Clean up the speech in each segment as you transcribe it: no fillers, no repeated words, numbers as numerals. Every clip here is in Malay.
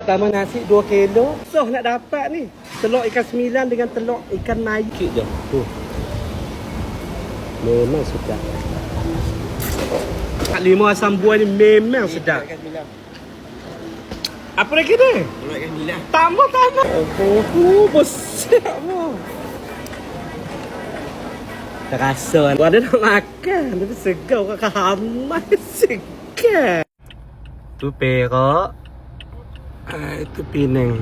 Tambah nasi 2 kilo. So nak dapat ni. Telur ikan sembilan dengan telur ikan mayu. Sikit je. Memang sedap. Kat 5 asam buah ni memang sedap. Apa lagi ni? Telur ikan sembilan. Tambah. Oh, besar pun. Terasa gua ada nak makan. Tapi segar orang kehamai. Segar. Tu Perak. Itu Penang.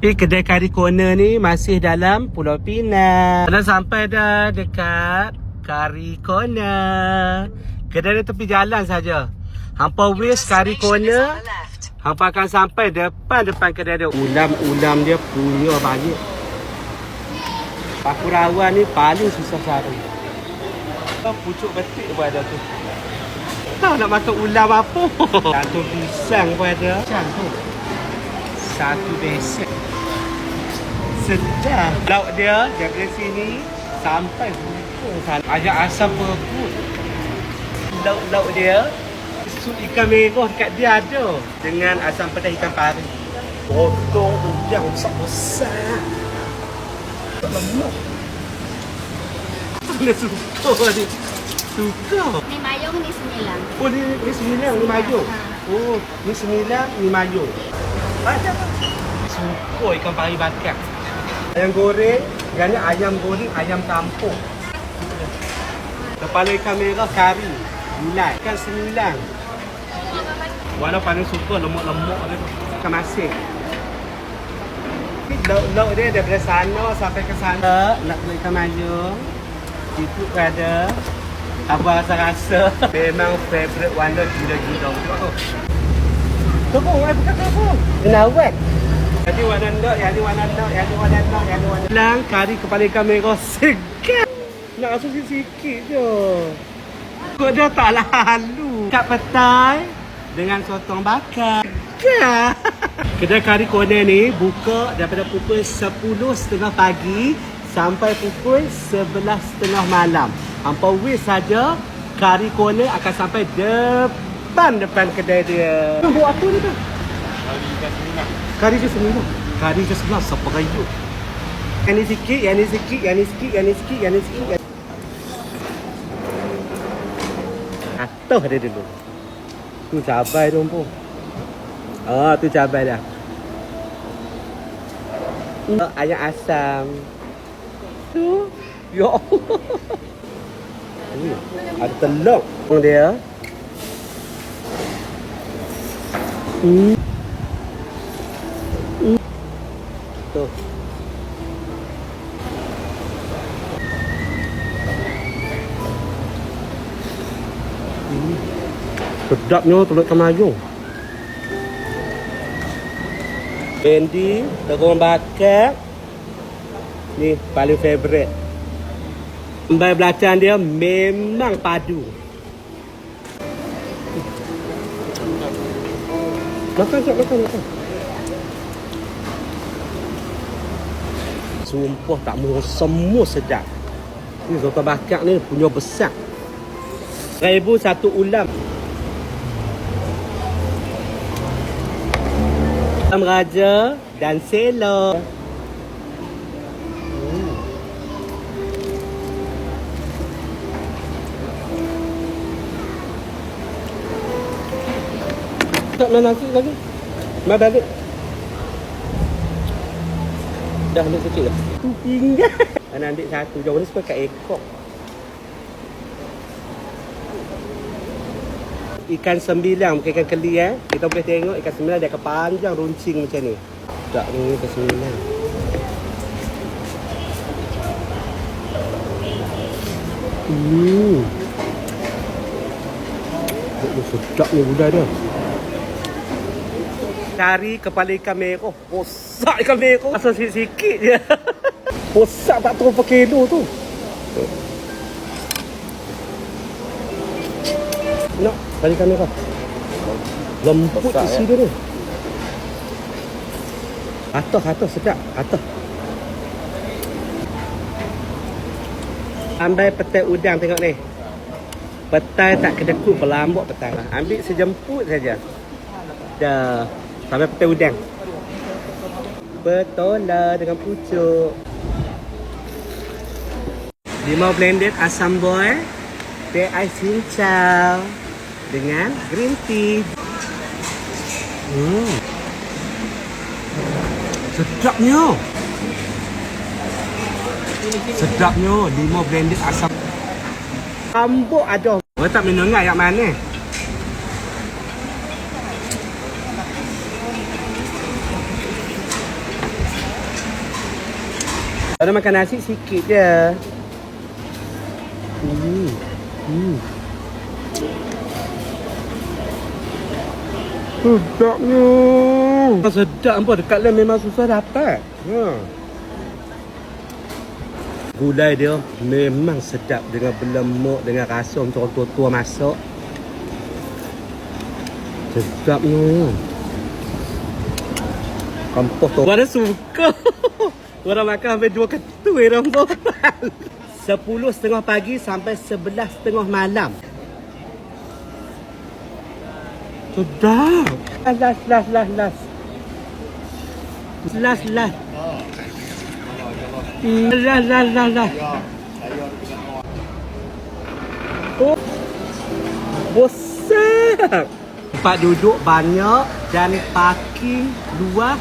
Kedai kari corner ni masih dalam Pulau Pinang. Dah sampai dah dekat Kari Corner. Kedai dia tepi jalan saja. Hampa wis Kari Corner, hampa akan sampai depan kedai dia. Ulam dia punya banyak. Paku rawan ni paling susah cari. Pucuk betik pun ada tu. Tahu nak makan ulam apa? Satu pisang pun ada. Macam tu. Satu besek. Sedap. Lauk dia dari sini sampai hujung sana. Ajak asam perut. Lauk dia sup ikan merah dekat dia ada dengan asam pedas ikan pari. Potong udang besar-besar. Tak lemak. Dia suka ni. Suka. Ni mayung ni 9. Oh ni 9 ni mayung. Oh ni 9 ni mayung. Macam apa? Suka ikan pari bakar. Ayam goreng, gana ayam goreng, ayam kampung. Kepala ikan merah kari, gulai, ikan sembilan. Walau paling suka lemak-lemak dia tu. Ikan masin. Lauk dia daripada sana sampai ke sana. Nak beli ikan mayung. Itu ada. Abang rasa-rasa. Memang favourite warna gila-gila. Tepung, bukan tepung. Kenawat. Yang ni warna nak, yang ni warna nak, yang ni warna nak, yang ni warna nak. Lang kari kepala ikan merah segar. Nak rasa sikit je. Kok dia tak lalu. Kat petai dengan sotong bakar. Kedai kari corner ni buka daripada pukul 10.30 pagi sampai pukul 11.30 malam. Hampa wis saja kari corner akan sampai depan kedai dia. Buat apa ni tu? Kari ke sembilan. Kari ke sembilan siapa kayu? Yang ni sikit, yang ni sikit, yang ni sikit, yang ni sikit, yang ni sikit. Atuh dia dulu. Tu cabai tu pun. Tu cabai dah. Ayam asam. Tu. Ya Allah. Ada telur dia. Tuh. Sedapnya telur ikan mayung. Bendi, terung bakar. Ni paling favourite. Sambal belacan dia memang padu. Makan. Sumpah tak mau semua sedap. Ni soto bakar ni punya besar. 1,000 satu ulam. Ulam raja dan selo. Tak main nasi lagi. Mai balik. Dah ambil sikit dah. Tu pinggan. Nak ambil satu. Jauh ni sebab kat ekor. Ikan sembilan, bukan ikan keli Kita boleh tengok ikan sembilan dia akan panjang runcing macam ni. Tak ni ikan sembilan. Sedap ni budak dia. Cari kepala ikan merah. Bosak ikan merah. Asal sikit-sikit je. Bosak tak tahu berapa kilo tu. Nak balik kamera. Lembut isi dia ni. Atas sedap. Atas. Ambil petai udang tengok ni. Petai tak kedekut berlambut petai lah. Ambil sejemput saja. Dah. Sampai petai udang. Petola dengan pucuk. Limau blended asam boy, teh ais cincau dengan green tea. Sedapnya. Sedapnya limau blended asam. Rambut ada. Kau tak minum yang mana? Ada makan nasi sikit je. Sedapnya. Sedap apa? Dekat lain memang susah dapat. Gulai dia memang sedap dengan berlemak, dengan rasa macam orang tua-tua masak. Sedapnya. Kampuh tu. Gua dah suka. Orang makan sampai 2 ketul rambut. 10:30 pagi sampai 11:30 malam. Sedap. Last. Last. Oh. Besar. Tempat duduk banyak dan parking luas.